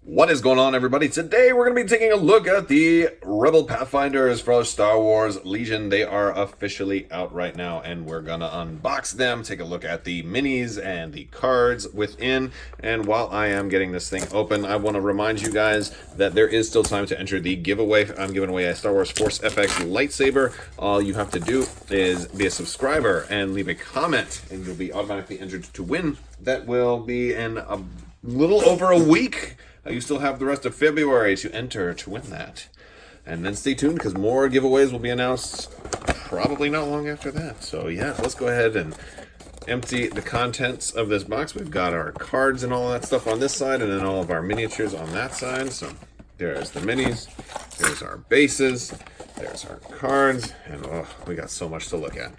What is going on, everybody? Today we're going to be taking a look at the Rebel Pathfinders for Star Wars Legion. They are officially out right now, and we're going to unbox them, take a look at the minis and the cards within. And while I am getting this thing open, I want to remind you guys that there is still time to enter the giveaway. I'm giving away a Star Wars Force FX lightsaber. All you have to do is be a subscriber and leave a comment, and you'll be automatically entered to win. That will be in a little over a week. You still have the rest of February to enter to win that. And then stay tuned because more giveaways will be announced probably not long after that. So yeah, let's go ahead and empty the contents of this box. We've got our cards and all that stuff on this side and then all of our miniatures on that side. So there's the minis, there's our bases, there's our cards, and oh, we got so much to look at.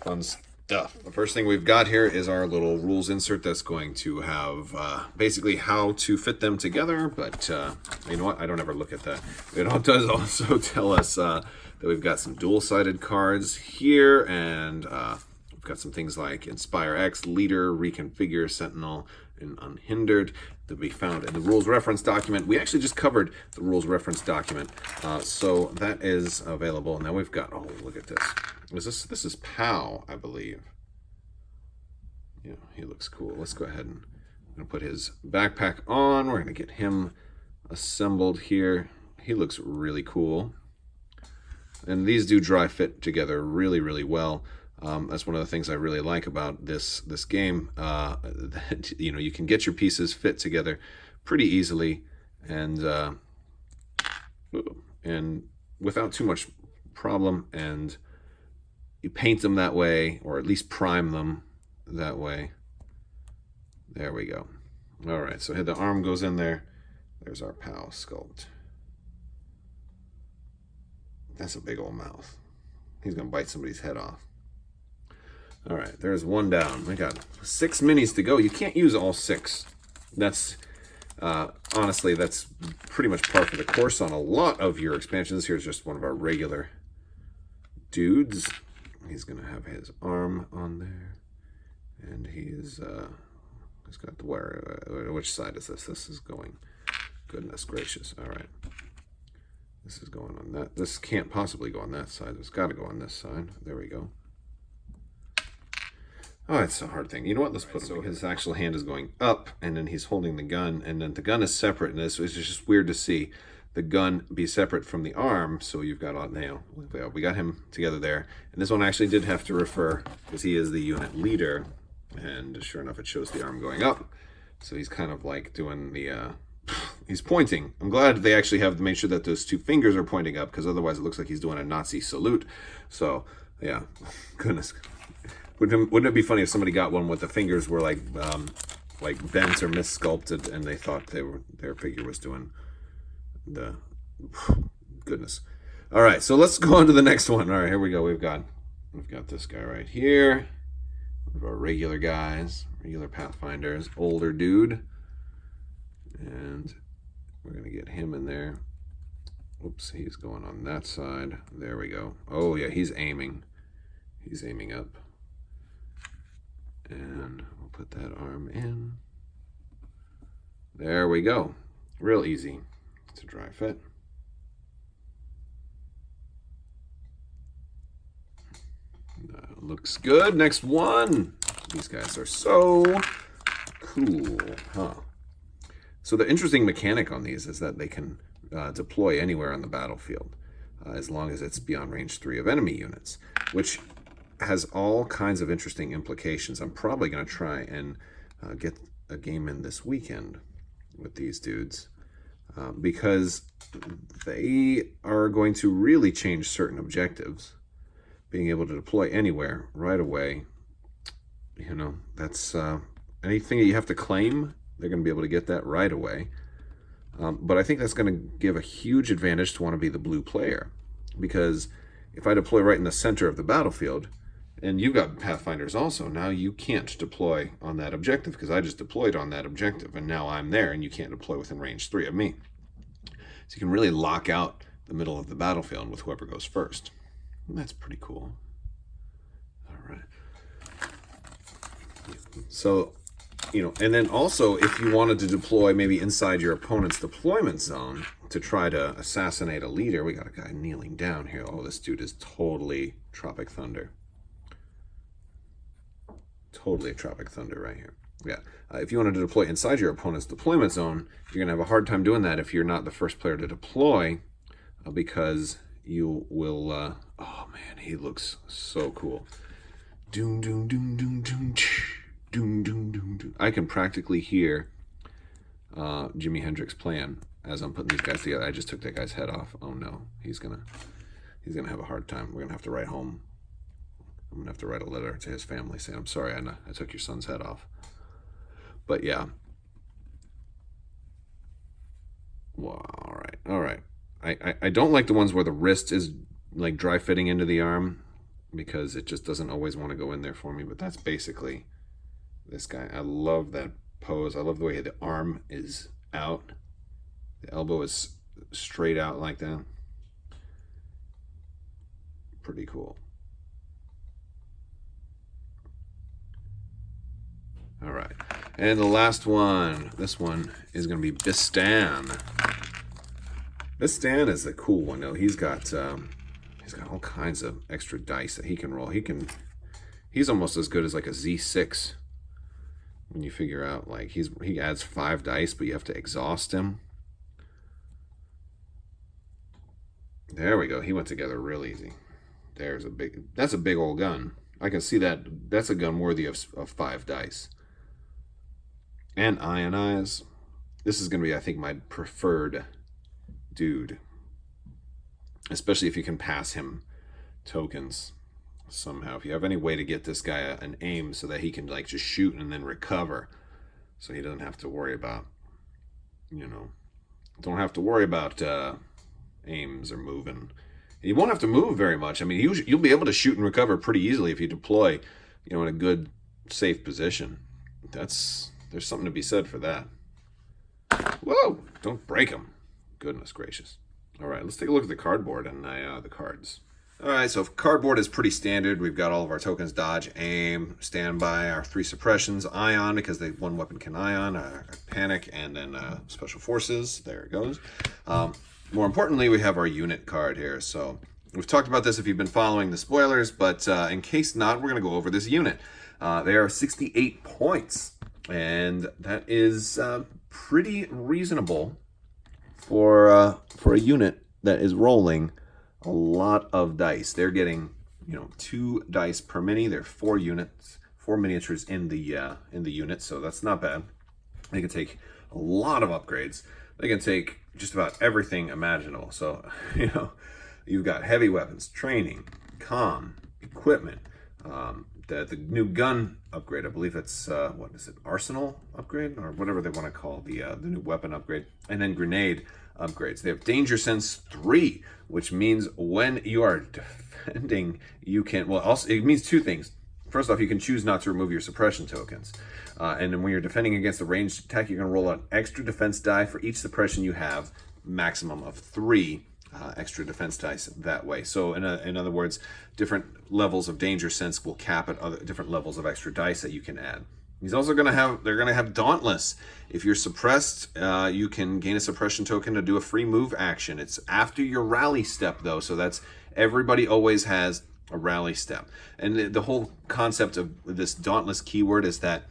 Fun stuff. The first thing we've got here is our little rules insert that's going to have basically how to fit them together, but you know what, I don't ever look at that. It does also tell us that we've got some dual-sided cards here, and we've got some things like Inspire X, Leader, Reconfigure, Sentinel, and Unhindered that we found in the rules reference document. We actually just covered the rules reference document, so that is available. Now we've got, oh, look at this. This is Pow, I believe. Yeah, he looks cool. Let's go ahead and I'm gonna put his backpack on. We're gonna get him assembled here. He looks really cool. And these do dry fit together really, really well. That's one of the things I really like about this game. That, you know, you can get your pieces fit together pretty easily and without too much problem, and you paint them that way, or at least prime them that way. There we go. All right, so the arm goes in there. There's our POW sculpt. That's a big old mouth. He's gonna bite somebody's head off. All right, there's one down. We got 6 minis to go. You can't use all 6. That's honestly, that's pretty much par for the course on a lot of your expansions. Here's just one of our regular dudes. He's gonna have his arm on there, and he's got the wire. Which side is this? This is going. Goodness gracious! All right, this is going on that. This can't possibly go on that side. It's got to go on this side. There we go. Oh, it's a hard thing. You know what? Let's put him. So his actual hand is going up, and then he's holding the gun, and then the gun is separate. And this is just weird to see the gun be separate from the arm. So you've got now we got him together there, and this one actually did have to refer because he is the unit leader, and sure enough, it shows the arm going up. So he's kind of like doing the he's pointing. I'm glad they actually have made sure that those 2 fingers are pointing up, because otherwise it looks like he's doing a Nazi salute. So yeah, goodness. Wouldn't it be funny if somebody got one with the fingers were like bent or mis-sculpted, and they thought their figure was doing the goodness. All right, so let's go on to the next one. All right, here we go. We've got this guy right here. One of our regular guys, regular Pathfinders, older dude, and we're gonna get him in there. Oops, he's going on that side. There we go. Oh yeah, he's aiming. He's aiming up. And we'll put that arm in. There we go. Real easy to dry fit. Looks good. Next one. These guys are so cool, huh? So the interesting mechanic on these is that they can deploy anywhere on the battlefield as long as it's beyond range 3 of enemy units, which has all kinds of interesting implications. I'm probably going to try and get a game in this weekend with these dudes because they are going to really change certain objectives. Being able to deploy anywhere right away, you know, that's anything that you have to claim, they're going to be able to get that right away. But I think that's going to give a huge advantage to want to be the blue player, because if I deploy right in the center of the battlefield, and you've got Pathfinders also, now you can't deploy on that objective because I just deployed on that objective, and now I'm there and you can't deploy within range 3 of me. So you can really lock out the middle of the battlefield with whoever goes first. And that's pretty cool. All right. So And then also if you wanted to deploy maybe inside your opponent's deployment zone to try to assassinate a leader, we got a guy kneeling down here. Oh, this dude is totally Tropic Thunder. Totally a Tropic Thunder right here. Yeah. If you wanted to deploy inside your opponent's deployment zone, you're going to have a hard time doing that if you're not the first player to deploy, because you will... oh, man, he looks so cool. Doom, doom, doom, doom, doom, doom, doom, doom, doom. I can practically hear Jimi Hendrix playing as I'm putting these guys together. I just took that guy's head off. Oh, no. He's gonna have a hard time. We're going to have to write home. I'm going to have to write a letter to his family saying, I'm sorry, I took your son's head off. But yeah. Well, all right. I don't like the ones where the wrist is like dry fitting into the arm, because it just doesn't always want to go in there for me. But that's basically this guy. I love that pose. I love the way the arm is out. The elbow is straight out like that. Pretty cool. All right. And the last one, this one is going to be Bistan. Bistan is a cool one, though. He's got all kinds of extra dice that he can roll. He's almost as good as like a Z6 when you figure out like he adds 5 dice, but you have to exhaust him. There we go. He went together real easy. That's a big old gun. I can see that. That's a gun worthy of 5 dice. And ionize. This is going to be, I think, my preferred dude. Especially if you can pass him tokens somehow. If you have any way to get this guy an aim so that he can like just shoot and then recover. So he doesn't have to worry about, don't have to worry about aims or moving. He won't have to move very much. I mean, you'll be able to shoot and recover pretty easily if you deploy, in a good, safe position. There's something to be said for that. Whoa! Don't break them. Goodness gracious. All right, let's take a look at the cardboard and the cards. All right, so cardboard is pretty standard. We've got all of our tokens: dodge, aim, standby, our 3 suppressions, ion, because one weapon can ion, panic, and then special forces. There it goes. More importantly, we have our unit card here. So we've talked about this if you've been following the spoilers, but in case not, we're going to go over this unit. They are 68 points, and that is pretty reasonable for a unit that is rolling a lot of dice. They're getting 2 dice per mini. There are 4 units, 4 miniatures in the unit, so that's not bad. They can take a lot of upgrades. They can take just about everything imaginable. So you've got heavy weapons, training, comm, equipment, the new gun upgrade. I believe it's what is it, arsenal upgrade, or whatever they want to call the new weapon upgrade, and then grenade upgrades. They have danger sense 3, which means when you are defending, you can, well, also it means 2 things. First off, you can choose not to remove your suppression tokens, and then when you're defending against a ranged attack, you're going to roll an extra defense die for each suppression you have, maximum of 3 extra defense dice that way. So in other words, different levels of danger sense will cap at other different levels of extra dice that you can add. He's also they're going to have Dauntless. If you're suppressed, you can gain a suppression token to do a free move action. It's after your rally step though, so that's everybody always has a rally step. And the whole concept of this Dauntless keyword is that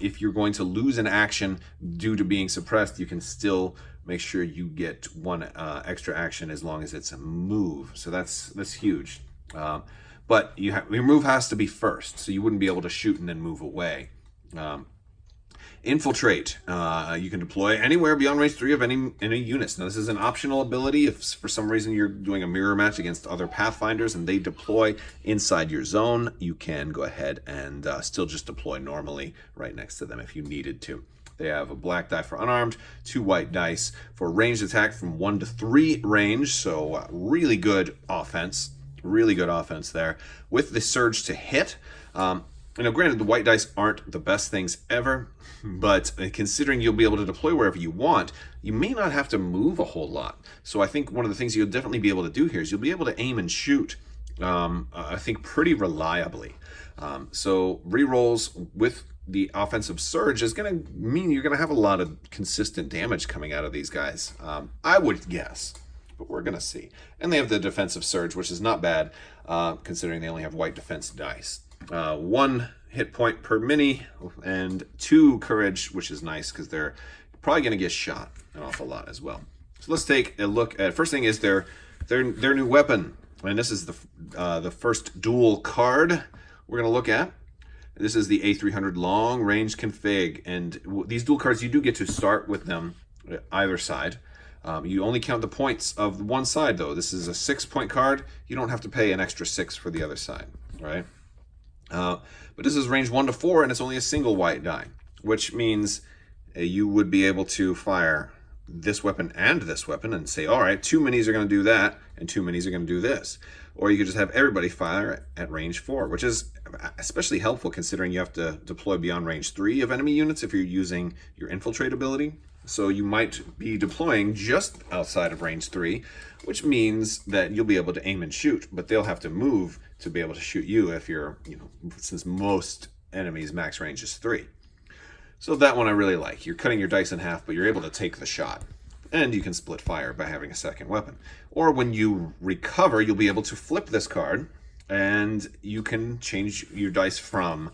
if you're going to lose an action due to being suppressed, you can still make sure you get 1 extra action as long as it's a move. So that's huge. But your move has to be first, so you wouldn't be able to shoot and then move away. Infiltrate. You can deploy anywhere beyond range 3 of any units. Now, this is an optional ability. If for some reason you're doing a mirror match against other Pathfinders and they deploy inside your zone, you can go ahead and still just deploy normally right next to them if you needed to. They have a black die for unarmed, 2 white dice for ranged attack from 1 to 3 range. So really good offense. Really good offense there. With the surge to hit. Granted, the white dice aren't the best things ever, but considering you'll be able to deploy wherever you want, you may not have to move a whole lot. So I think one of the things you'll definitely be able to do here is you'll be able to aim and shoot, I think, pretty reliably. So rerolls with the offensive surge is going to mean you're going to have a lot of consistent damage coming out of these guys. I would guess, but we're going to see. And they have the defensive surge, which is not bad, considering they only have white defense dice. 1 hit point per mini and 2 courage, which is nice because they're probably going to get shot an awful lot as well. So let's take a look at, first thing is their new weapon. And this is the first dual card we're going to look at. This is the A300 long range config, and these dual cards, you do get to start with them either side. You only count the points of one side though. This is a 6-point card. You don't have to pay an extra 6 for the other side, right? But this is range 1 to 4, and it's only a single white die, which means you would be able to fire this weapon and say, all right, 2 minis are going to do that, and 2 minis are going to do this. Or you could just have everybody fire at range 4, which is especially helpful considering you have to deploy beyond range 3 of enemy units if you're using your infiltrate ability. So you might be deploying just outside of range 3, which means that you'll be able to aim and shoot, but they'll have to move to be able to shoot you if you're, since most enemies max range is 3. So that one I really like. You're cutting your dice in half, but you're able to take the shot. And you can split fire by having a second weapon. Or when you recover, you'll be able to flip this card, and you can change your dice from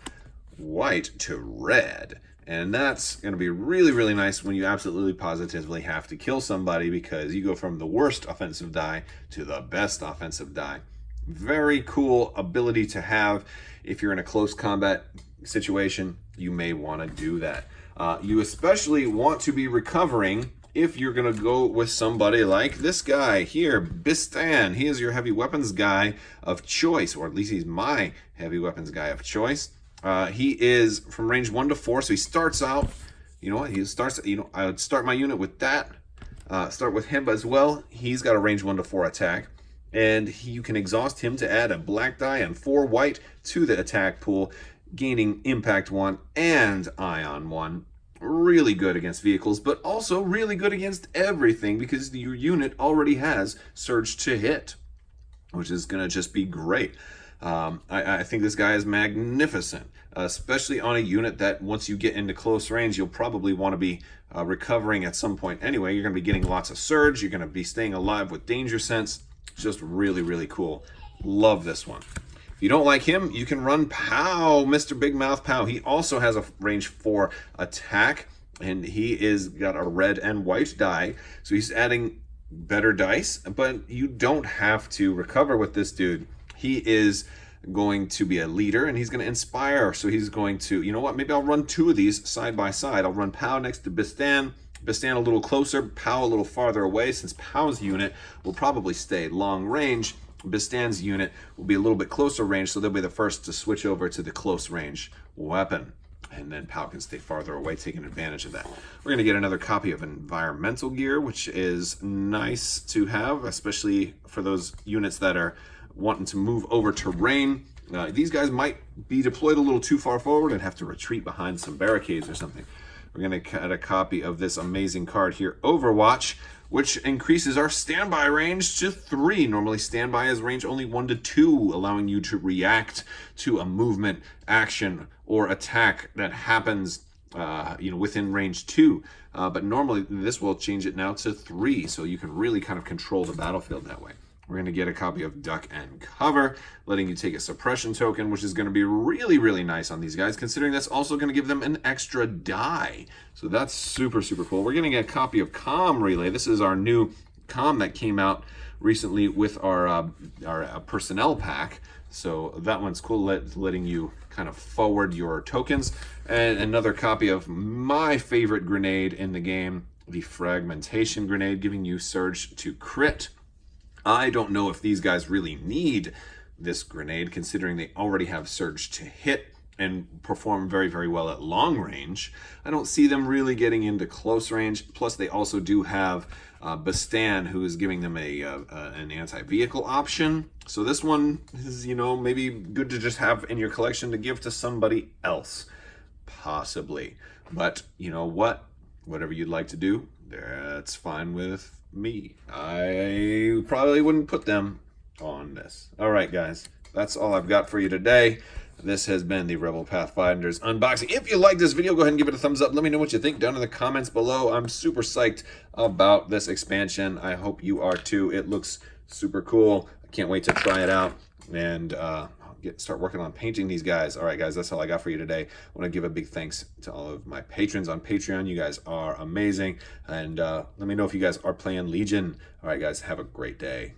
white to red. And that's going to be really, really nice when you absolutely positively have to kill somebody, because you go from the worst offensive die to the best offensive die. Very cool ability to have. If you're in a close combat situation, you may want to do that. You especially want to be recovering if you're going to go with somebody like this guy here, Bistan. He is your heavy weapons guy of choice, or at least he's my heavy weapons guy of choice. He is from range 1 to 4, so he starts out, I would start my unit with that. Start with him as well. He's got a range 1 to 4 attack, and you can exhaust him to add a black die and 4 white to the attack pool, gaining impact 1 and ion 1. Really good against vehicles, but also really good against everything because your unit already has surge to hit, which is going to just be great. I think this guy is magnificent, especially on a unit that once you get into close range, you'll probably want to be recovering at some point anyway. You're going to be getting lots of surge. You're going to be staying alive with danger sense. Just really, really cool. Love this one. If you don't like him, you can run Pow, Mr. Big Mouth Pow. He also has a range 4 attack, and he is got a red and white die, so he's adding better dice, but you don't have to recover with this dude. He is going to be a leader, and he's going to inspire, so he's going to, you know what, maybe I'll run 2 of these side by side. I'll run Pow next to Bistan, Bistan a little closer, Pow a little farther away, since Pow's unit will probably stay long range. Bistan's unit will be a little bit closer range, so they'll be the first to switch over to the close range weapon. And then Pow can stay farther away, taking advantage of that. We're going to get another copy of environmental gear, which is nice to have, especially for those units that are wanting to move over terrain. These guys might be deployed a little too far forward and have to retreat behind some barricades or something. We're going to cut a copy of this amazing card here, Overwatch, which increases our standby range to 3. Normally standby is range only 1 to 2, allowing you to react to a movement, action, or attack that happens within range 2. But normally this will change it now to 3, so you can really kind of control the battlefield that way. We're going to get a copy of Duck and Cover, letting you take a suppression token, which is going to be really, really nice on these guys, considering that's also going to give them an extra die. So that's super, super cool. We're getting a copy of Comm Relay. This is our new comm that came out recently with our personnel pack. So that one's cool, letting you kind of forward your tokens. And another copy of my favorite grenade in the game, the Fragmentation Grenade, giving you surge to crit. I don't know if these guys really need this grenade, considering they already have surge to hit and perform very, very well at long range. I don't see them really getting into close range. Plus, they also do have Bistan, who is giving them an anti-vehicle option. So this one is, maybe good to just have in your collection to give to somebody else, possibly. But you know what? Whatever you'd like to do, that's fine with me. I probably wouldn't put them on this. All right, guys. that's all I've got for you today. This has been the Rebel Pathfinders unboxing. If you like this video, go ahead and give it a thumbs up. Let me know what you think down in the comments below. I'm super psyched about this expansion. I hope you are too. It looks super cool. I can't wait to try it out and start working on painting these guys. All right, guys, that's all I got for you today. I want to give a big thanks to all of my patrons on Patreon. You guys are amazing. And let me know if you guys are playing Legion. All right, guys, have a great day.